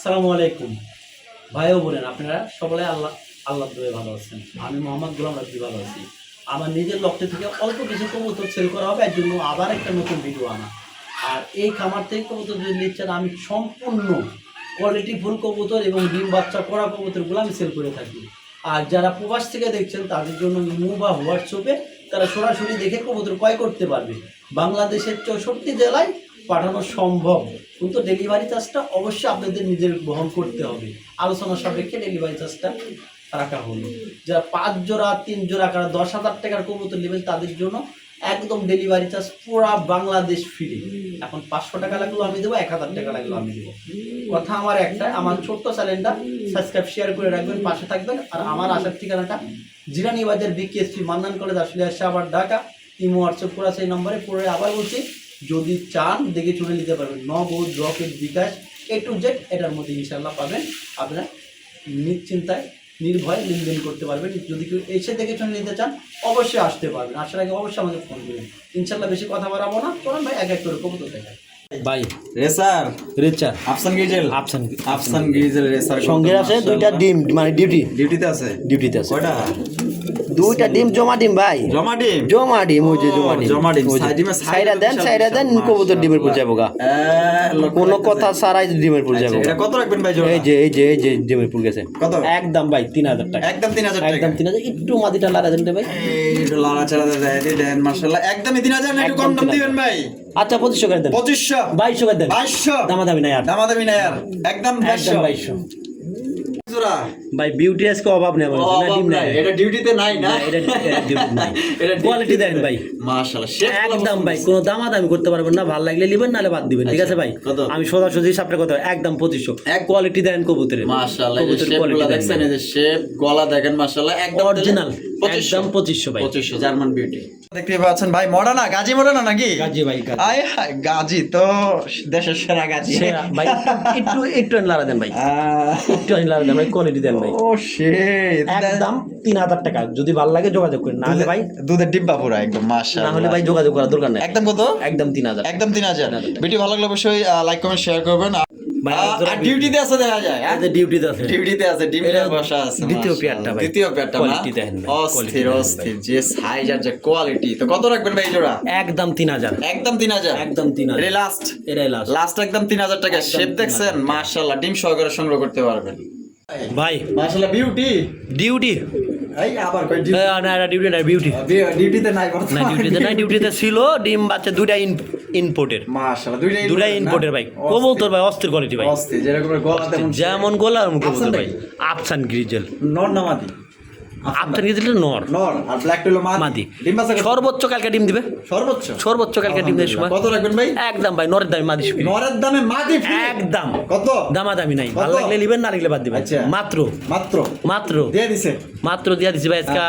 আসসালামু আলাইকুম ভাই ও বোনেরা, আপনারা সকলে আল্লাহ দয়ে ভালো আছেন। আমি মোহাম্মদ গোলাম রাব্বি ভালো আছি। আমার নিজের লক্ষ্য থেকে অল্প কিছু কবুতর সেল করা হবে, এর জন্য আবার একটা নতুন ভিডিও আনা। আর এই খামার থেকে কবুতর যদি নিচ্ছেন, আমি সম্পূর্ণ কোয়ালিটি ফুল কবুতর এবং ডিম বাচ্চা করা কবুতরগুলো আমি সেল করে থাকি। আর যারা প্রবাস থেকে দেখছেন তাদের জন্য ইমো বা হোয়াটসঅ্যাপে তারা সরাসরি দেখে কবুতর ক্রয় করতে পারবে। বাংলাদেশের 64 জেলায় পাঠানো সম্ভব, কিন্তু ডেলিভারি চার্জটা অবশ্যই আপনাদের নিজের বহন করতে হবে। আলোচনা সাপেক্ষে ডেলিভারি চার্জটা রাখা হলো। যারা 5 জোড়া 3 জোড়া কারা 10,000 টাকার কবুতর নেবেন তাদের জন্য একদম ডেলিভারি চার্জ পুরা বাংলাদেশ ফ্রি। এখন 500 টাকা লাগলেও আমি দেবো, 1000 টাকা লাগলেও আমি দেবো। কথা আমার একটা, আমার ছোট্ট চ্যানেলটা সাবস্ক্রাইব শেয়ার করে রাখবেন, পাশে থাকবেন। আর আমার আসার ঠিকানাটা জিরানি বাজার বিকেএসপি মান্নান কলেজ আসলে আসে আবার ঢাকা। ইমো হোয়াটসঅ্যাপ করা সেই নম্বরে পরে আবার বলছি, যদি চান দেখে চলে নিতে পারবেন। Nagad, Rocket, bKash A to Z এটার মধ্যে ইনশাল্লাহ পাবেন। আপনারা নিশ্চিন্তায় নির্ভয়ে লেনদেন করতে পারবেন। যদি কেউ এসে দেখে চলে নিতে চান অবশ্যই আসতে পারবেন। আসার আগে অবশ্যই আমাকে ফোন করবেন। ইনশাল্লাহ বেশি কথা বাড়াবো না, চলুন ভাই এক এক করে কবুতর দেখাই। ভাই রেসার রেচার আফসান গিজেল আফসান গিজেল রেসার সঙ্গে আছে দুইটা ডিম, মানে ডিউটিতে আছে কয়টা দুইটা ডিম জমা ডিম ভাই, জমা ডিম ওই যে জমা ডিম সাইরা দেন কবুতর ডিমের পুর যাবো গা, কোনো কথা ছাড়াই ডিমের পুর যাবো। এটা কত রাখবেন ভাই জোড়া? এই যে ডিমের পুর গেছে কত? একদম ভাই 3,000 টাকা, একদম 3,000 টাকা, একদম 3,000। একটু মাদিটা লারা দেন ভাই, এই একটু লাড়া চাড়া দেন মাশাআল্লাহ। একদমই 3,000 না, একটু কম দাম দিবেন ভাই। আচ্ছা 2500 করে দেন, 2500 2200 করে দেন, 2200 দামাদামি নাই আর, দামাদামি নাই আর, একদম 2200 জোড়া ভাই। বিউটি আজকে অভাব নেই আমার কাছে, না ডিম নাই, এটা ডিউটিতে নাই না, এটা ডিউটি নাই। এটা কোয়ালিটি দেন ভাই মাশাআল্লাহ শেষ একদম ভাই, কোনো দামাদামি করতে পারবেন না। ভালো লাগলে নেবেন, নালে বাদ দিবেন, ঠিক আছে ভাই? আমি সোজাসুজি হিসাবটা কথা একদম 2500। এক কোয়ালিটি দেন কবুতরের, মাশাআল্লাহ। এই শেপগুলো দেখছেন, এই যে শেপ গলা দেখেন মাশাআল্লাহ, একদম অরিজিনাল, একদম 2500 ভাই, 2500 জার্মান বিউটি। দেখতে পাচ্ছেন ভাই, মডার্না গাজী মডার্না নাকি? গাজী ভাই, আয় হায়, গাজী তো দেশের সেরা গাজী ভাই। একটু লারা দেন ভাই, একটু লারা দেন ভাই, কোয়ালিটি দেন ভাই। ও শিট, একদম 3,000 টাকা। যদি ভালো লাগে যোগাযোগ করেন, না হলে ভাই দুধের ডিব্বা পুরো একদম না মাশাআল্লাহ। হলে ভাই যোগাযোগ করার দরকার নাই। একদম কত? একদম 3,000, একদম 3,000। ভিডিও ভালো লাগলে অবশ্যই লাইক কমেন্ট শেয়ার করবেন। আর ডিউটিতে আছে দেখা যায়, এই যে ডিউটিতে আছে, ডিউটিতে আছে, ডিমে বসা আছে। দ্বিতীয় পেয়ারটা ভাই, দ্বিতীয় পেয়ারটা না, কোয়ালিটি দেখেন ভাই, অস্থির অস্থির যে সাইজ আর যে কোয়ালিটি। তো কত রাখবেন ভাই জোড়া? একদম 3,000, একদম 3,000, একদম 3,000। এটা লাস্ট, এটাই লাস্ট, লাস্ট একদম 3,000 টাকা। শেপ দেখছেন মাশাআল্লাহ, ডিম সহকারে সংগ্রহ করতে পারবেন ভাই। মাশাআল্লাহ বিউটি। ডিউটি এই আবার কই না, এটা ডিউটি না, বিউটি ডিউটিতে নাই না, বর্তমানে। ডিউটিতে নাই, ডিউটিতে ছিল। ডিম বাচ্চা দুইটা ইম্পোর্টের, মাশাআল্লাহ দুইটা ইম্পোর্টের ভাই। কবুতর ভাই অস্থির কোয়ালিটি ভাই, অস্থির, যেরকম গলা তেমন যেমন গোলার কবুতর ভাই। আফসান গ্রিজেল, নর নামাদি, আফসান গ্রিজেল নর, নর আর ব্ল্যাক হলো মাদি। ডিম বাচ্চা সর্বোচ্চ কালকে ডিম দিবে, সর্বোচ্চ কালকে ডিম দেওয়ার সময়। কত রাখবেন ভাই? একদম ভাই নরের দামে মাদি free। নরের দামে মাদি free? একদম কত? দামাদামি নাই, কত? ভালো লাগলে নিবেন, না লাগলে বাদ দিবেন। আচ্ছা। মাত্র মাত্র দিয়ে দিছে মাত্র দিয়া দিছি ভাই আজকে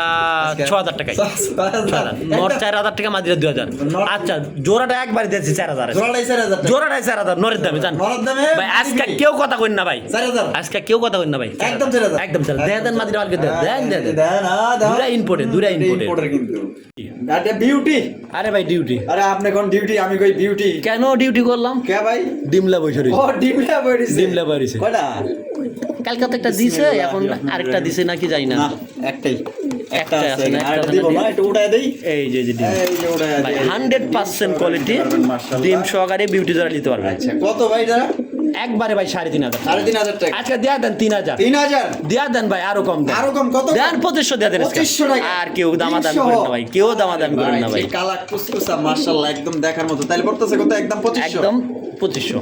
6,000 টাকায়। 6,000 নর 4,000 টাকা, মাদিরা 2,000। আচ্ছা জোড়াটা একবারে দিয়েছি 4,000, জোড়াটাই 4,000 টাকা। জোড়াটাই 4,000 নরের দামে। জান নরের দামে ভাই আজকে কেউ কথা কইন না ভাই, 4,000 আজকে কেউ কথা কইন না ভাই, একদম 4,000 একদম 4,000 দেন মাদিরা আলকে দেন দেন। দেন দুরা ইম্পোর্টেড কিন্তু এটা বিউটি। আরে ভাই ডিউটি, আরে আপনি কোন ডিউটি, আমি কই বিউটি। কেন ডিউটি করলাম? কে ভাই? ডিমলা বৈশারি, ও ডিমলা বইরিছে, ডিমলা বৈরিছে। কয়টা? কালকে তো একটা দিছে, এখন আরেকটা দিছে নাকি জানি না। না একটাই, একটা একটাই আছে আছে না, আর একটা দিব না, না, একটু উঠায় দেই। এই যে ডিম এই যে উঠায় ভাই দেই, 100% কোয়ালিটি মাশাআল্লাহ। ডিম সহকারে বিউটি জোড়া নিতে পারবেন। আচ্ছা কত ভাই এটা? একবারে ভাই 3,500, 3,500 টাকা। আজকে দিয়া দেন 3,000, 3,000 দিয়া দেন ভাই, আরো কম দেন, আরো কম। কত দেন 2500 দিয়া দেন আজকে। 2500 টাকা। আর কেউ দামাদামি করেন না ভাই, কেউ দামাদামি করেন না ভাই, কালা কুসকুসা মাশাআল্লাহ একদম দেখার মতো। তাইলে পড়তেছে কত? একদম 2500। একদম 2500।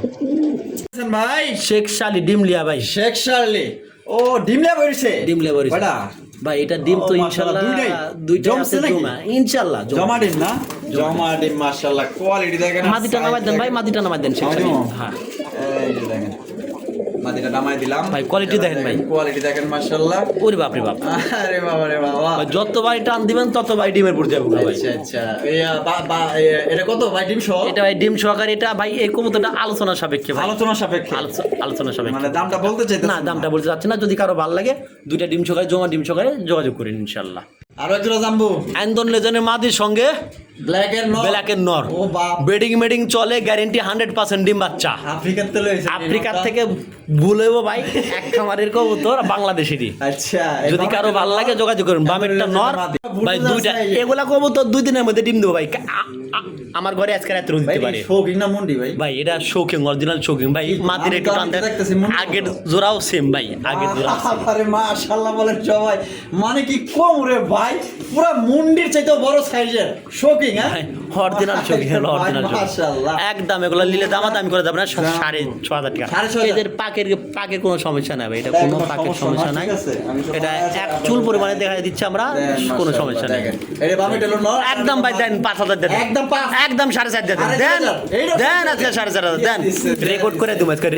ভাই শেখ শালি ডিমলিয়া ভাই, শেখ শার্লি, ও ডিমলা বইছে, ডিমলিয়া বরিস কয়টা? ভাই এটা ডিম তো ও, ইনশাআল্লাহ মাশাআল্লাহ, দুইটা জমছে আছে নাকি? জমা, ইনশাআল্লাহ জমা ডিম না, জমা ডিম মাশাআল্লাহ, কোয়ালিটি দেখেন। মাদিটা নামাই দেন ভাই, মাদিটা নামাই দেন শেখ শালি। হ্যাঁ এই যে দেখেন মাদিটা নামাই দিলাম ভাই, কোয়ালিটি দেখেন ভাই, কোয়ালিটি দেখেন মাশাআল্লাহ। ওরে বাপ রে বাপ, আরে বাবা রে বাবা, ভাই যত ভাই টান দিবেন তত ভাই ডিমের পুর যাবে ভাই। আচ্ছা আচ্ছা। এই এটা কত ভাই ডিম সহ? এটা ভাই ডিম সহকারে, এটা ভাই এই কবুতরটা আলোচনা সাপেক্ষে ভাই, আলোচনা সাপেক্ষে, আলোচনা সাপেক্ষে। মানে দামটা বলতে চাইতেছেন না, দামটা বলতে চাচ্ছি না। যদি কারো ভালো লাগে দুইটা ডিম সহকারে, জমা ডিম সহকারে যোগাযোগ করেন ইনশাআল্লাহ। আরো একজোড়া জাম্বু, আন্দোলন লেজনের মাদির সঙ্গে ব্ল্যাকের নর ও বাপ, বেডিং মেডিং চলে, গ্যারেন্টি 100% ডিম বাচ্চা। আফ্রিকার তো লইছে আফ্রিকার থেকে ভুলেবো ভাই, এক খামারের কবুতর বাংলাদেশেরই। আচ্ছা, যদি কারো ভালো লাগে যোগাযোগ করুন। বামেরটা নর ভাই, দুইটা এগুলা কবুতর 2 দিনের মধ্যে ডিম দেবো ভাই। আমার ঘরে আজকে রাত্রে দিতে পারে শৌখিন না মন্ডি ভাই? ভাই। এটা শৌখিন, অরিজিনাল শৌখিন ভাই। মাটির একটু টান দেন। দেখতেছি মন্ডি। আগের জোড়াও সেম ভাই, আগের জোড়াও same। আরে মাশাআল্লাহ বলেন সবাই, মানে কি কম রে ভাই, পুরো মুন্ডির চাইতে বড় সাইজের শৌখিন। হ্যাঁ, অরিজিনাল শৌখিন হলো, অরিজিনাল মাশাআল্লাহ। একদম এগুলো নিলে দামাদামি করে যাবে না, 6,500 টাকা। 6,500 এদের পাকের কোনো সমস্যা নাই ভাই, এটা কোনো পাকের সমস্যা নাই। এটা এক চুল পরিমাণে দেখা দিচ্ছে আমরা, কোনো সমস্যা নাই। এই বামে টেলো নর একদম ভাই দেন 5,000 দেন, একদম 5, একদম 4,500 দেন, দেন দেন আজকে 4,500 দেন। রেকর্ড করে দিম আজকে,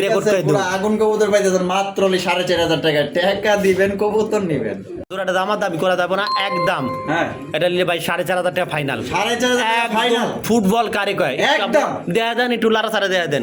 রেকর্ড করে দিম। পুরো আগুন কবুতর পাইতেছেন মাত্র 4,500 টাকা। টাকা দিবেন, কবুতর নেবেন। জোড়াটা দামাদামি করা যাবে না একদম। হ্যাঁ, এটা নিলে ভাই 4,500 টাকা ফাইনাল। 4,500 টাকা ফাইনাল। ফুটবল কারে কয় একদম। দেয়া দেন, একটু লারা সারা দেয়া দেন।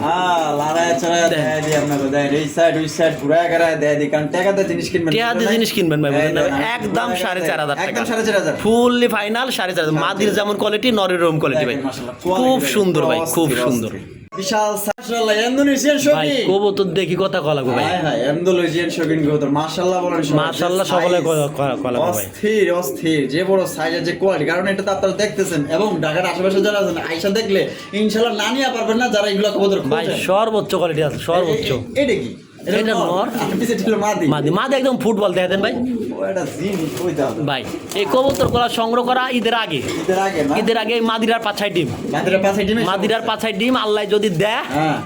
লাড়ায় চড়ায় দেয় দি আপনাকে, দেয় এই সাইড ওই সাইড ঘুরায় ঘুরায় দেয় দি, কারণ টাকাতে জিনিস কিনবেন, টিয়াতে জিনিস কিনবেন ভাই, বুঝলেন না? একদম 4,500 টাকা, একদম 4,500। Fully final 4,500। মাদির যেমন কোয়ালিটি, নরের রকম কোয়ালিটি ভাই, মাশাআল্লাহ, খুব সুন্দর ভাই, খুব সুন্দর বিশাল মাশাআল্লাহ। ইন্দোনেশিয়ান ভাই। শৌখিন, কবুতর দেখি কথা কলাগো ভাই, হ্যাঁ হ্যাঁ, ইন্দোনেশিয়ান শৌখিন কবুতর মাশাআল্লাহ বলেন সবাই। মাশাআল্লাহ সকলে কলাগো ভাই। অস্থির অস্থির, যে বড় সাইজের যে কোয়ালিটি, কারণ এটা তো আপনারা দেখতেছেন, এবং ঢাকার আশেপাশে যারা আছেন আয়শা দেখলে ইনশাআল্লাহ না নিয়ে পারবেন না, যারা এগুলো কবুতর ভাই খোঁজেন। সর্বোচ্চ কোয়ালিটি আছে, সর্বোচ্চ। এটা কি? এটা নর, পিছে ছিল মাদি। মাদি একদম ফুটবল দেখা দেন ভাই। ওটা জিনিস কইতে হবে ভাই এই কবুতর গুলা সংগ্রহ করা ঈদের আগে, ঈদের আগে না? ঈদের আগে মাদিরার 5-6 ডিম, মাদিরার পাশে ডিম, মাদিরার 5-6 ডিম আল্লাহ যদি দেয়, হ্যাঁ,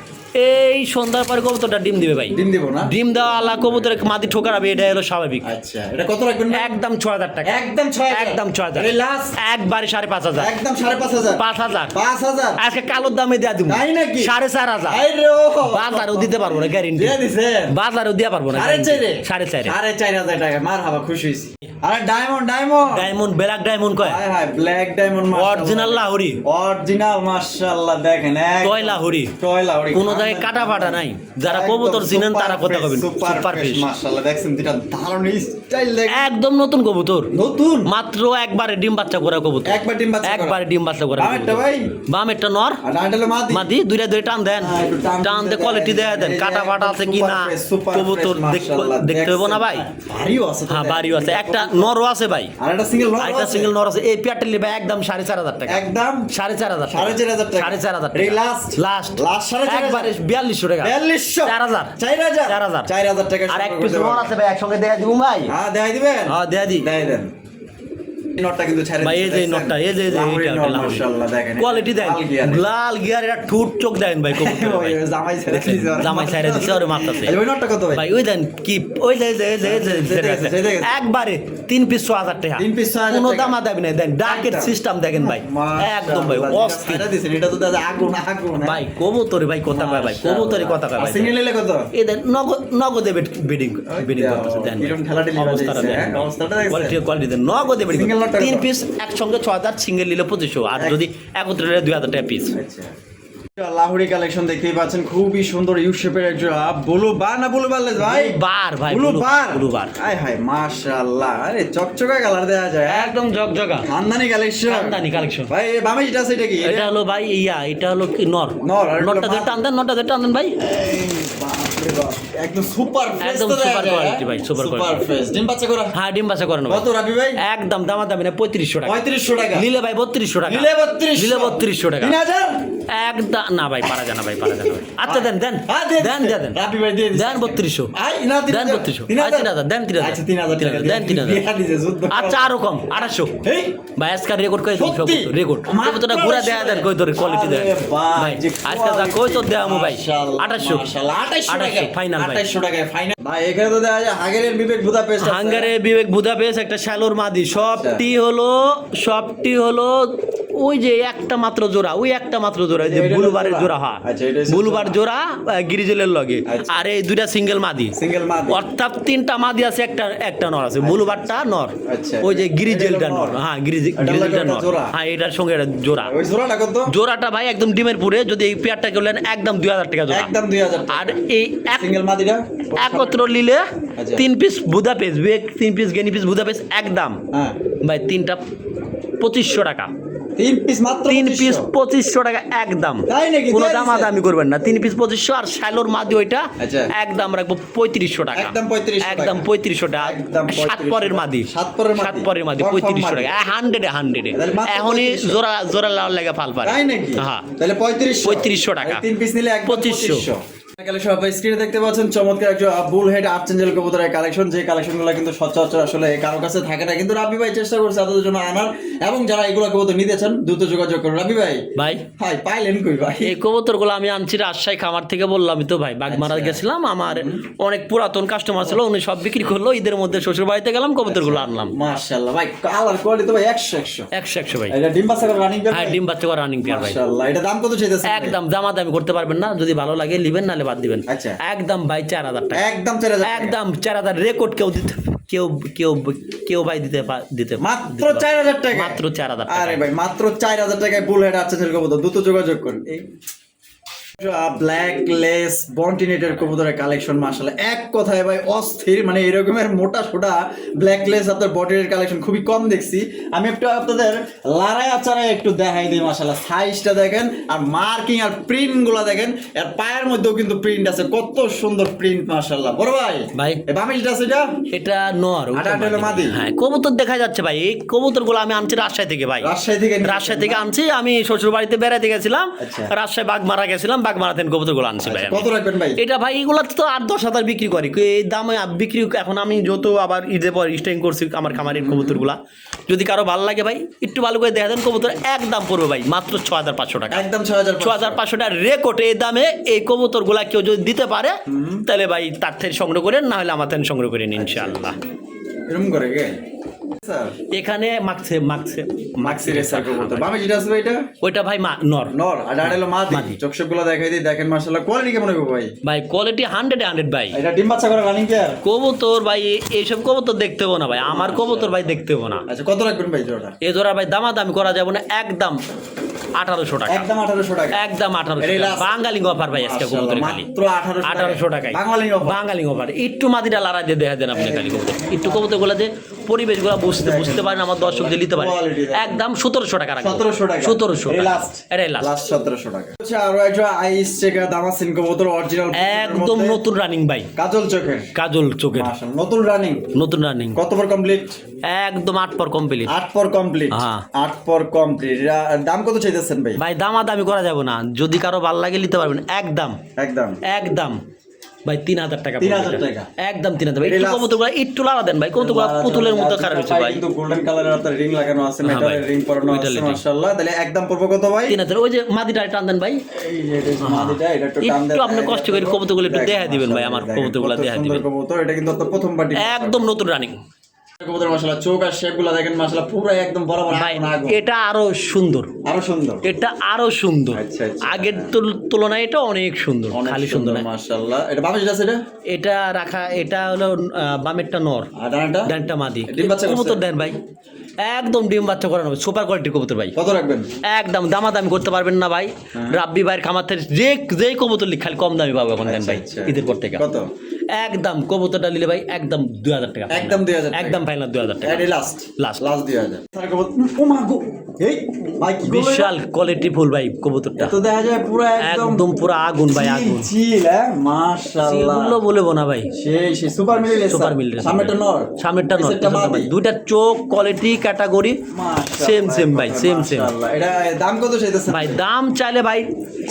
এই সন্ধ্যার পরে কবুতরটা ডিম দিবে ভাই। ডিম দিব না? ডিম দেওয়া আল্লাহ কবুতরের মাদি ঠোকারাবে, এটা হলো স্বাভাবিক। আচ্ছা, এটা কত রাখবেন? একদম 6,000 টাকা, একদম 6,000, একদম 6,000, এই লাস্ট একবারে 5,500, একদম 5,500, 5,000 5,000। আজকে কালোর দামে দেয়া দিব, তাই নাকি? 4,500। আইরে ও, বাজারও দিতে পারবো না, গ্যারেন্টি। দিয়ে দিছেন? বাজারও দিয়া পারবো না, 4,500, 4,500। 4,500 টাকা। মারহাবা, খুশি হইছি। আরে ডায়মন্ড ডায়মন্ড, ব্ল্যাক ডায়মন্ড কয়, হায় হায়, black diamond, original Lahori, original মাশাআল্লাহ। দেখেন টয় লাহোরি, টয় লাহোরি, কোনো জায়গায় কাটা ফাটা নাই। যারা কবুতর চিনেন তারা কথা কবেন, সুপার ফিশ মাশাআল্লাহ। দেখছেন দুইটা দারুণ স্টাইল, দেখেন একদম নতুন কবুতর, নতুন, মাত্র একবারে ডিম বাচ্চা করা কবুতর, একবার ডিম বাচ্চা করা। একবারে ডিম বাচ্চা করা বামেরটা ভাই, বামেরটা নর, আর ডানটা মাদি। মাদি, দুইটা টান দেন, হ্যাঁ, একটু টান দিয়ে কোয়ালিটি দেয়া দেন, কাটা ফাটা আছে কি না কবুতর দেখতে হবে না ভাই। ভারীও আছে তো, হ্যাঁ বাড়িও আছে, একটা নরও আছে ভাই, আর একটা সিঙ্গেল নর, আরেকটা সিঙ্গেল নর আছে। এই পেয়ারটা নিলে ভাই একদম 4,500 টাকা, একদম 4,500, 4,500 টাকা, 4,500 এই লাস্ট লাস্ট 4,500 একবারে 4200 টাকা, 4200, 4,000, 4,000 টাকা। আর এক পিস নর আছে ভাই, একসঙ্গে দেয়া দিব ভাই। হ্যাঁ, দেখাই দিবেন? হ্যাঁ দেয়া দি দেখাই দেন। এই নটটা কিন্তু ছেড়ে ভাই, এই যে এই নটটা, এই যে লাহোরি এইটা নট, মাশাআল্লাহ। দেখেন কোয়ালিটি দেন, লাল গিয়ার। লাল গিয়ার, এটা ঠুট চোখ দেন ভাই কবুতর ভাই। ওই জামাই ছেড়ে দিছে, জামাই ছাইরা দিছে আর মারতাছে ওই নটটা কত ভাই? ভাই। ওই দেন কি, ওই যে যেতে গেছে। একবারে 3 পিস 6,000 টাকা, 3 পিস 6,000 কোনো টাকা। দামা দাবি নাই। দেন ডাকের একদম। সিস্টেম দেখেন ভাই, একদম ভাই মাশাআল্লাহ, অস্থির ছেড়ে দিছেন, এটা তো দাদা আগুন আগুন। ভাই। কবুতরে ভাই কথা কয় ভাই, কবুতরে কথা কয় ভাই। সিঙ্গেল নিলে কত? এই দেন নগদে বিডিং করতেছে, দেন এরকম ঠেলাঠেলি অবস্থাটা বাজাইছে, দেন, হ্যাঁ, অবস্থাটা দেখছেন? কোয়ালিটি দেন, নগদে বিডিং। Single নটটা 3 কত? পিস একসঙ্গে 6,000, সিঙ্গেল নিলে 2,500, আর যদি একত্রে নিলে 2,000 টাকা পিস। আচ্ছা, লাহোরি কালেকশন দেখতেই পাচ্ছেন, খুবই সুন্দর ইউ শেপের একটা ব্লু বার, না ব্লু বারলেস ভাই? বার ভাই, ব্লু বার, ব্লু বার, আয় হায় মাশাআল্লাহ। আরে চকচকা কালার দেয়া যায়, একদম জগজগা খানদানি কালেকশন, খানদানি কালেকশন ভাই। এই বামে যেটা আছে এটা কি? এটা হলো ভাই এটা হলো কি নর, নর, আর এটা নরটা হলো দিয়ে টান দেন, নরটা দিয়ে টান দেন ভাই। এই বাপরে বাপ, একদম সুপার ফ্রেশ, একদম তো দেয়া super যায়, quality ভাই, super সুপার quality। ফ্রেশ। ডিম বাচ্চা করা হ্যাঁ ডিম বাচ্চা করানো কত রাবি ভাই? একদম দামাদামি না, 3,500 টাকা, 3500 টাকা নিলে ভাই 3,200 টাকা, নিলে 3200, নিলে 3,200 টাকা, 3000। একদম না ভাই, পারা যায় না ভাই, পারা যায় না ভাই। আচ্ছা দেন দেন হ্যাঁ, দিয়ে দেন দিচ্ছে। দেন রাবি ভাই দিয়ে দিচ্ছে। দেন 3,200, আই না, দেন 3000, 3,200, 3000, 3,000 দেন 3,000, আচ্ছা 3,000 টাকা দেন 3,000, দিয়া দিছে, যুদ্ধ আচ্ছা আরো কম 2,800 এই ভাই। আজকে রেকর্ড করে দিন, সত্যি? রেকর্ড মাত্র কতটা ঘুরা দেয়া দেন, কই ধরে কোয়ালিটি দেন আরে ভাই, ভাই। যে আজকে যা কই তো দেয়ামু ভাই, মাশাআল্লাহ, 2,800, মাশাআল্লাহ, 2,800 টাকা ফাইনাল ভাই। 2,800 টাকায় ফাইনাল ভাই। এখানে তো দেখা যায় হাঙ্গেরিয়ান বিবেক বুদাপেস্ট আছে। হাঙ্গারে বিবেক বুদাপেস্ট, একটা শ্যালোর মাদি, সবটি হলো ওই যে একটা মাত্র জোড়া, ওই একটা মাত্র জোড়া, ওই যে এটা হলো বুলুবারের জোড়া। জোড়া, হ্যাঁ আচ্ছা, এটা হচ্ছে বুলুবার জোড়া গিরিজেলের লগে, আচ্ছা। আর এই দুইটা সিঙ্গেল মাদি, সিঙ্গেল মাদি, অর্থাৎ 3টা মাদি আছে, একটা নর আছে, বুলুবারটা নর, আচ্ছা। ওই যে গিরিজেলটা এটা হলো নর, নর। হ্যাঁ এটার গিরিজেলটা লগে নর, জোড়া। হ্যাঁ এটার সঙ্গে এটা জোড়া। ওই জোড়াটা কত? জোড়াটা ভাই একদম ডিমের পুরে, যদি এই পেয়ারটা করলেন একদম 2,000 টাকা জোড়া, একদম 2,000 টাকা। আর এই সিঙ্গেল মাদিটা একত্র নিলে আচ্ছা। 3 পিস বুদাপেস্ট, 3 পিস গেনি পিস বুদাপেস্ট একদম হ্যাঁ ভাই, 3টা 2,500 টাকা, তিন পিস মাত্র 3 পিস 2500 টাকা একদম। তাই নাকি? কোনো দিয়ে দামা দিছেন? দামি করবেন না, 3 পিস 2500। আর শ্যালোর মাদি ওইটা আচ্ছা। একদম রাখবো 3500 টাকা, একদম 3500 টাকা। একদম 3500 টাকা। একদম 7 পরের মাদি, 7 পরের মাদি। 7 পরের মাদি Confirm 3500 মাদি। টাকা, 100 তাহলে মাত্র এখনই 3500 জোড়া জোড়া লাল লাগা ফাল পারে। তাই নাকি? হ্যাঁ, তাহলে 3500 টাকা। তিন পিস নিলে একদম 2500 কালেকশন আপনারা স্ক্রিনে দেখতে পাচ্ছেন চমৎকার একটা বুল হেড আর্চেঞ্জেল কবুতরের কালেকশন, যে কালেকশনগুলো কিন্তু সচরাচর আসলে কারো কাছে থাকে না, কিন্তু রাবি ভাই চেষ্টা করছে আপনাদের জন্য আনার। এবং যারা এগুলো কবুতর নিতে চান দ্রুত যোগাযোগ করুন। রাবি ভাই ভাই, ভাই পাইলেন কই ভাই? এই কবুতরগুলো আমি আনছি রাজশাহী খামার থেকে, বললাম তো ভাই, বাগমারা গেছিলাম, আমার অনেক পুরাতন কাস্টমার ছিল, উনি সব বিক্রি করলো, ঈদের মধ্যে শ্বশুর বাড়িতে গেলাম, কবুতরগুলো আনলাম। মাশাআল্লাহ ভাই, কালার কোয়ালিটি তো ভাই 100 100 ভাই। এটা ডিম বাচ্চা করে রানিং পেয়ার। হ্যাঁ, ডিম বাচ্চা করা রানিং পেয়ার ভাই। মাশাআল্লাহ, এটা দাম কত চাইতেছেন? একদম দামাদামি করতে পারবেন না, যদি ভালো লাগে নিবেন, নালে বাদ দিবেন। আচ্ছা। একদম ভাই 4000 টাকা, একদম 4000 টাকা। একদম 4000 রেকর্ড কেউ দিতে, কেউ কেউ কেউ ভাই দিতে মাত্র 4000 টাকা, মাত্র 4000 টাকা। আরে ভাই মাত্র 4000 টাকায় বুল হেড আর্চেঞ্জেল কবুতর, দ্রুত যোগাযোগ করুন। এই ব্ল্যাক লেস বন্টিনেটের কবুতরের কালেকশন মাশাআল্লাহ এক কথায় ভাই অস্থির, মানে এরকমের মোটা সোটা ব্ল্যাক লেস আপনার বডির কালেকশন খুবই কম দেখছি। আমি একটু আপনাদের লারায় আচারায় একটু দেখাই দিই। মাশাআল্লাহ সাইজটা দেখেন, আর মার্কিং আর প্রিন্ট গুলা দেখেন, এর পায়ের মধ্যেও কিন্তু প্রিন্ট আছে, কত সুন্দর প্রিন্ট মাশাআল্লাহ। বড় ভাই ভাই, এই বামিলটা আছে এটা নর, আটা হলো মাদি। হ্যাঁ, কবুতর দেখা যাচ্ছে ভাই, এই কবুতরগুলো আমি আনছি রাজশাহী থেকে ভাই, রাজশাহী থেকে আনছি। আমি শ্বশুর বাড়িতে বেড়াতে গেছিলাম, আচ্ছা। রাজশাহী বাগমারা গেছিলাম, বাগমারা থেকে কবুতরগুলো আনছি ভাই। কত রাখবেন ভাই? এটা ভাই এগুলো তো 8-10 হাজার বিক্রি করি, এই দামে বিক্রি। এখন আমি যত আবার ঈদের পর স্টেইং করছি আমার খামারের কবুতরগুলা, যদি কারো ভালো লাগে ভাই একটু ভালো করে দেখা দেন, কবুতর একদম পড়বে ভাই মাত্র 6500 টাকা, একদম 6500 টাকা রেকর্ড। এই দামে এই কবুতরগুলা কেউ যদি দিতে পারে তাহলে ভাই তার থেকে সংগ্রহ করেন, না হলে আমার থেকে সংগ্রহ করেন ইনশাআল্লাহ। এরকম করে গে স্যার এখানে মাখছে মাক্সি রেসার কবুতর বামে যেটা আছে ভাই, এটা ওইটা ভাই নর, নর, আর এটা হলো মাদি। মাদি। চোখগুলো দেখাই দিই, দেখেন মাশাআল্লাহ কোয়ালিটি কেমন হবে ভাই? ভাই কোয়ালিটি 100 ভাই। এটা ডিম বাচ্চা করে রানিং পেয়ার কবুতর ভাই, এইসব কবুতর দেখতে হবো না ভাই, আমার কবুতর ভাই দেখতে হবো না। আচ্ছা, কত রাখবেন ভাই জোড়াটা? এই জোড়া ভাই দামাদামি করা যাবে না, একদম 1800 টাকা, একদম 1800 টাকা, একদম 1800 এটাই টাকা। last। বাঙালি অফার ভাই আজকে কবুতর খালি মাত্র 1800 টাকায়, বাঙালি অফার। বাঙালি অফার। একটু মাদিটা লারা দিয়ে দেখা দেন আপনি খালি কবুতর, একটু কবুতরগুলো যে পরিবেশগুলো বুঝতে পারেন, আমার দর্শকদের নিতে পারে। Quality দেখেন। একদম 1700 টাকা রাখবো, 1700 টাকা, 1700 এটাই টাকা। লাস্ট, এটাই লাস্ট। লাস্ট 1700 টাকা। আচ্ছা, আরো একটা আইস চেকার দামাসিন কবুতর অরিজিনাল, একদম নতুন রানিং ভাই, কাজল চোখের, কাজল চোখের মাশাআল্লাহ নতুন রানিং। নতুন রানিং, কত পর কমপ্লিট? একদম 8 পর কমপ্লিট। 8 পর কমপ্লিট, হ্যাঁ। 8 পর কমপ্লিট। দাম কত চাইতেছেন ভাই? ভাই দামাদামি করা যাবে না, যদি কারো ভালো লাগে নিতে পারবেন। একদম একদম একদম ভাই 3000 টাকা, 3000 টাকা। একদম 3000। এটাই একটু last। কবুতরগুলো একটু লাড়া দেন ভাই, কবুতরগুলো পুতুলের মতো খারাপ হচ্ছে ভাই। কিন্তু গোল্ডেন কালারের আপনার রিং লাগানো আছে, হ্যাঁ মেটালের ভাই, রিং পরানো আছে metallic ring। মাশাআল্লাহ। তাহলে একদম পড়বে কত ভাই? 3000। ওই যে মাদিটা টান দেন ভাই, এই যে এটা মাদিটা, এটা একটু টান দেন। একটু আপনি কষ্ট করে কবুতরগুলো একটু দেখাই দিবেন ভাই, আমার কবুতরগুলো দেখাই দিবেন। কবুতর এটা কিন্তু আপনার প্রথম বাটি একদম নতুন রানিং কবুতর মাশাআল্লাহ। চোখ আর শেপগুলো দেখেন মাশাআল্লাহ, পুরো একদম বরাবর ভাই, আগুন। এটা আরো সুন্দর, আরো সুন্দর, এটা আরো সুন্দর। আচ্ছা, আচ্ছা। আগের তুলনায় এটা অনেক সুন্দর, অনেক খালি সুন্দর না। মাশাআল্লাহ। এটা বামে যেটা আছে এটা, এটা রাখা, এটা হলো বামেরটা নর, আর ডানাটা ডানটা মাদি। ডিম বাচ্চা করছে? কবুতর দেন ভাই, একদম ডিম বাচ্চা করানো, সুপার কোয়ালিটির কবুতর ভাই। কত রাখবেন? একদম দামাদামি করতে পারবেন না ভাই। রাব্বি ভাইয়ের খামার থেকে যেই কবুতর লিখ খালি কম দামি পাবো এখন দেন ভাই, আচ্ছা। ঈদের পর থেকে। কত? একদম কবুতরটা নিলে ভাই একদম 2000 টাকা, একদম 2000 টাকা। একদম ফাইনাল 2000 টাকা। এটাই লাস্ট, Last। লাস্ট 2000 স্যার কবুতর। ও মা গো, এই ভাই কি করলে? বিশাল কোয়ালিটি ফুল ভাই কবুতরটা, এত দেখা যায় পুরো একদম পুরো আগুন ভাই, আগুন। চিল হ্যাঁ মাশাআল্লাহ। সিলগুলো বলবো না ভাই, সেই সুপার মিলি লেসার, সুপার মিল। সামনেটা নর, সামনেরটা নর, নিচেরটা মাদি। দুইটা চোখ কোয়ালিটি ক্যাটাগরি সেম সেম ভাই, সেম সেম। মাশাআল্লাহ। এটা দাম কত চাইতেছেন ভাই দাম চাইলে ভাই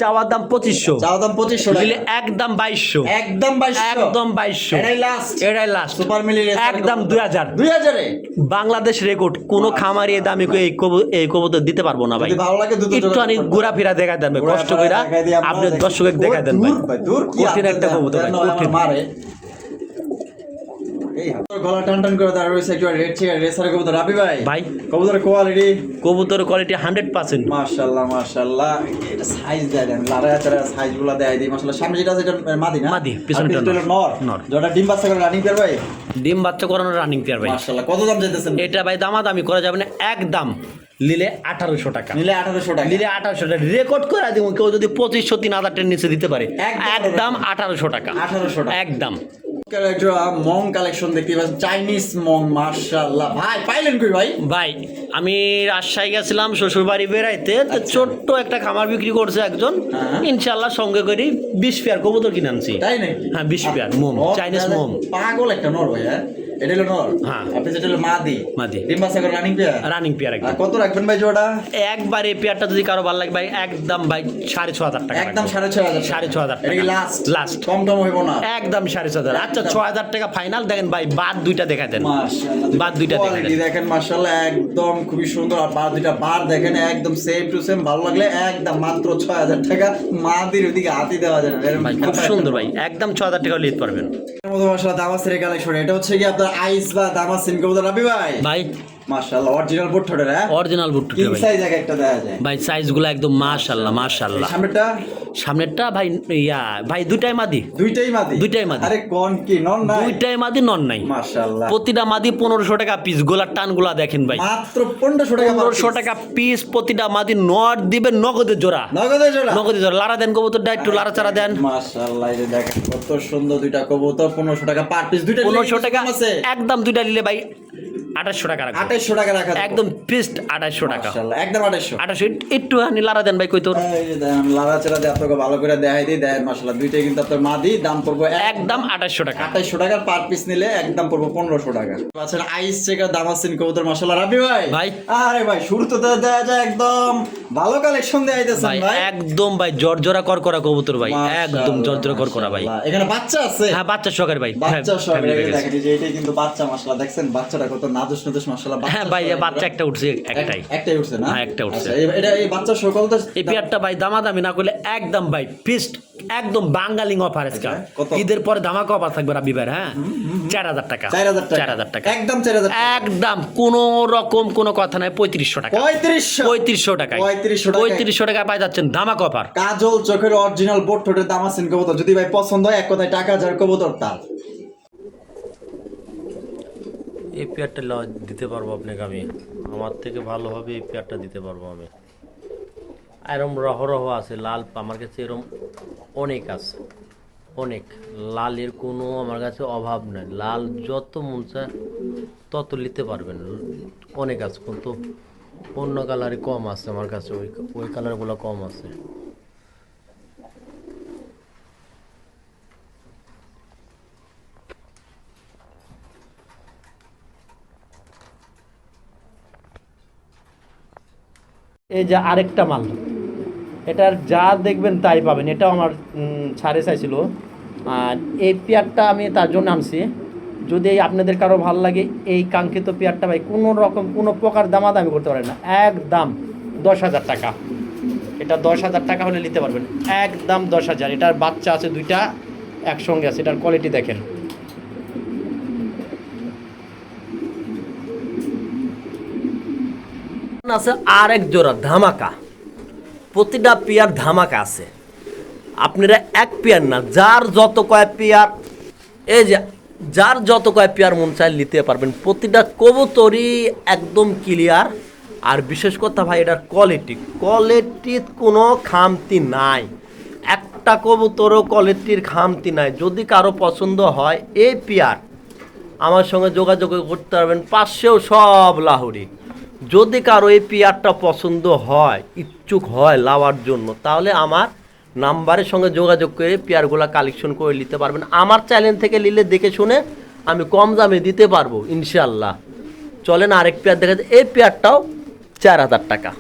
চাওয়ার দাম 2500, চাও দাম 2500 টাকা, দিলে একদম 2200, একদম 2200, একদম 2200। এটাই লাস্ট, এটাই লাস্ট, সুপার মিলি লেসার একদম 2000। 2000 এ বাংলাদেশ রেকর্ড, কোনো খামারি এ দামে এই কবুতর দিতে পারবো না ভাই। যদি ভালো লাগে দ্রুত একটু আমি ঘোরাফেরা দেখা দেন ভাই, কষ্ট করে আপনি দর্শকের দেখা দেন ভাই। কঠিন একটা কবুতর ভাই, কঠিন। মারে এই গলা টান টান করে দাঁড়িয়ে রয়েছে একটা রেড চেয়ার রেসার কবুতর। রাবি ভাই, ভাই কবুতরের কোয়ালিটি কবুতর কোয়ালিটি 100%। মাশাআল্লাহ মাশাআল্লাহ। এটা সাইজ দেয় দেন, লাড়া চাড়া সাইজগুলো দেয় দিই মাশাআল্লাহ। সামনে যেটা আছে এটা মাদি না? মাদি, পিছনেরটা আর নর। নর। যেটা ডিম বাচ্চা করে রানিং পেয়ার ভাই, ডিম বাচ্চা করানো রানিং পেয়ার ভাই। মাশাআল্লাহ। কত দাম চাইতেছেন? এটা ভাই দামাদামি করা যাবে না, একদম নিলে 1800 টাকা, নিলে 1800 টাকা, নিলে 1800 টাকা রেকর্ড করে দিব। কেউ যদি 2500 3000 টাকার নিচে দিতে পারে, একদম একদম 1800 টাকা, 1800 টাকা। একদম মং কালেকশন দেখতে পাচ্ছেন, চাইনিজ মং, মাশাআল্লাহ। ভাই পাইলেন কই ভাই? ভাই আমি রাজশাহী গেছিলাম শ্বশুর বাড়ি বেড়াইতে, তো ছোট্ট একটা খামার বিক্রি করছে একজন, ইনশাল্লাহ সঙ্গে করে 20 পেয়ার কবুতর কিনে আনছি। তাই নাকি? হ্যাঁ 20 পেয়ার মোম, চাইনিজ মোম। পাগল একটা নর ভাই। হ্যাঁ এটা হলো নর। হ্যাঁ। আপনি যেটা হলো মাদি। মাদি। ডিম বাচ্চা করে রানিং পেয়ার। রানিং পেয়ার একদম। কত রাখবেন ভাই জোড়া? একবার এই পেয়ারটা যদি কারো ভালো লাগে ভাই, একদম ভাই 6,500 টাকা। একদম 6,500। 6,500 এটা কি টাকা লাস্ট? লাস্ট, কম টম হইব না? একদম 6,500। আচ্ছা 6,000 টাকা ফাইনাল। দেখেন ভাই বাদ দুইটা দেখা দেন, মাশাআল্লাহ। বাদ দুইটা দেখা কোয়ালিটি দেন। দেখেন মাশাআল্লাহ, একদম খুবই সুন্দর। আর বার দুইটা বার দেখেন একদম সেম টু সেম। ভালো লাগলে একদম মাত্র 6,000 টাকা। মাদির ওদিকে হাতি দেওয়া যায় না ভাই খুব সুন্দর ভাই, একদম 6,000 টাকা নিতে পারবেন। এর মধ্যে মাশাআল্লাহ দামাসের কালেকশন। এটা হচ্ছে কি আপনার আইস বা দামাসিন কবুতর রাবি ভাই? ভাই মাশাআল্লাহ অরিজিনাল বোট ঠোঁটের। হ্যাঁ অরিজিনাল বুট কিং ভাই। সাইজ একটা দেখা যায় ভাই সাইজগুলো একদম মাশাআল্লাহ মাশাআল্লাহ। সামনেটা সামনেরটা ভাই ভাই দুইটাই মাদি। দুইটাই মাদি? দুইটাই মাদি। আরে কোন কি নন নাই? দুইটাই মাদি, নন নাই। মাশাআল্লাহ। প্রতিটা মাদি 1500 টাকা পিস। গোলার টানগুলা দেখেন ভাই, মাত্র 1500 টাকা। 1500 টাকা পিস। প্রতিটা মাদি নট দিবেন নগদের জোড়া। নগদে জোড়া? নগদের জোড়া। লারা দেন কবুতরটা, একটু লারা চারা দেন। মাশাআল্লাহ এই যে দেখেন কত সুন্দর দুইটা কবুতর। 1500 টাকা পার পিস। দুইটা 1500 টাকা আছে একদম। দুইটা নিলে ভাই 2800 টাকা রাখবেন। 2800 টাকা রাখা যাবে। একদম ফিক্সড 2800 টাকা। মাশাআল্লাহ একদম 2800। 2800 একটু লারা দেন ভাই কই তোর। এই যে দেখেন লাড়াচাড়া দিয়ে আপনাকে ভালো করে দেখাই দিই। দেখেন মাশাআল্লাহ দুইটাই কিন্তু আপনার মাদি। দাম পড়বে একদম 2800 টাকা। 2800 টাকা পার পিস নিলে একদম পড়বে 1500 টাকা। আচ্ছা আইস চেকার দামাসিন কবুতর মাশাআল্লাহ রাবি ভাই। ভাই আরে ভাই শুরু তো দেয়া যায় একদম ভালো কালেকশন দেয়া যাইতেছেন ভাই ভাই। একদম ভাই জর্জরা করকরা কবুতর ভাই, একদম জর্জরা করকরা ভাই। মাশাআল্লাহ। এখানে বাচ্চা আছে? হ্যাঁ বাচ্চা সহকারে ভাই। বাচ্চা সহকারে Family package। দেখেন এই যে এটাই কিন্তু বাচ্চা মাশাআল্লাহ। দেখছেন বাচ্চাটা কত নাদুস নাদুস মাশাআল্লাহ। হ্যাঁ ভাই বাচ্চা একটা উঠছে, একটাই। একটাই উঠছে না? হ্যাঁ, একটা উঠছে। আচ্ছা, এটা এই বাচ্চা সকল তো এই পেয়ারটা ভাই দামাদামি না করলে একদম ভাই ফিক্সড একদম বাঙালি অফার আজকে। কত? ঈদের পরে ধামাকা অফার থাকবে রাবি ভাই। হ্যাঁ 4,000 টাকা। 4,000 টাকা একদম 4,000 একদম কোনো রকম কোনো কথা নাই। 3500 টাকা। 3500 টাকায় 3500 টাকায় পাই যাচ্ছেন ধামাকা অফার। কাজল চোখের অরিজিনাল বোট ঠোঁটের দামাসিন কবুতর। যদি ভাই পছন্দ হয় এক কথায় টাকা যার কবুতর তার। এই পেয়ারটা দিতে পারবো আপনাকে আমি, আমার থেকে ভালো হবে এই পেয়ারটা দিতে পারবো আমি। এরম রহ আছে লাল, আমার কাছে এরম অনেক আছে, অনেক লালের কোনো আমার কাছে অভাব নাই। লাল যত মন চায় তত নিতে পারবেন, অনেক আছে। কিন্তু অন্য কালারে কম আছে আমার কাছে, ওই কালারগুলো কম আছে। এই যে আরেকটা মাল, এটার যা দেখবেন তাই পাবেন। এটাও আমার ছাড়ে চাইছিল, আর এই পেয়ারটা আমি তার জন্য আনছি। যদি আপনাদের কারো ভালো লাগে এই কাঙ্ক্ষিত পেয়ারটা ভাই, কোনো রকম কোনো প্রকার দামাদামি করতে পারেন না, একদম 10,000 টাকা। এটা 10,000 টাকা হলে নিতে পারবেন, একদম 10,000। এটার বাচ্চা আছে দুইটা একসঙ্গে আছে। এটার কোয়ালিটি দেখেন। আছে আর এক জোড়া ধামাকা, প্রতিটা পেয়ার ধামাকা আছে। আপনারা এক পেয়ার না, যার যত কয় পেয়ার, এই যে যার যত কয় পেয়ার মন চাই নিতে পারবেন। প্রতিটা কবুতরই একদম ক্লিয়ার। আর বিশেষ কথা ভাই এটার কোয়ালিটির কোনো খামতি নাই। একটা কবুতরও কোয়ালিটির খামতি নাই। যদি কারো পছন্দ হয় এই পেয়ার আমার সঙ্গে যোগাযোগ করতে পারবেন। 500 সব লাহোরি। যদি কারো এই পেয়ারটা পছন্দ হয়, ইচ্ছুক হয় লাওয়ার জন্য, তাহলে আমার নাম্বারের সঙ্গে যোগাযোগ করে পেয়ারগুলো কালেকশন করে নিতে পারবেন। আমার চ্যানেল থেকে নিলে দেখে শুনে আমি কম দামে দিতে পারবো ইনশাল্লাহ। চলেন আরেক পেয়ার দেখা যায়। এই পেয়ারটাও 4,000 টাকা।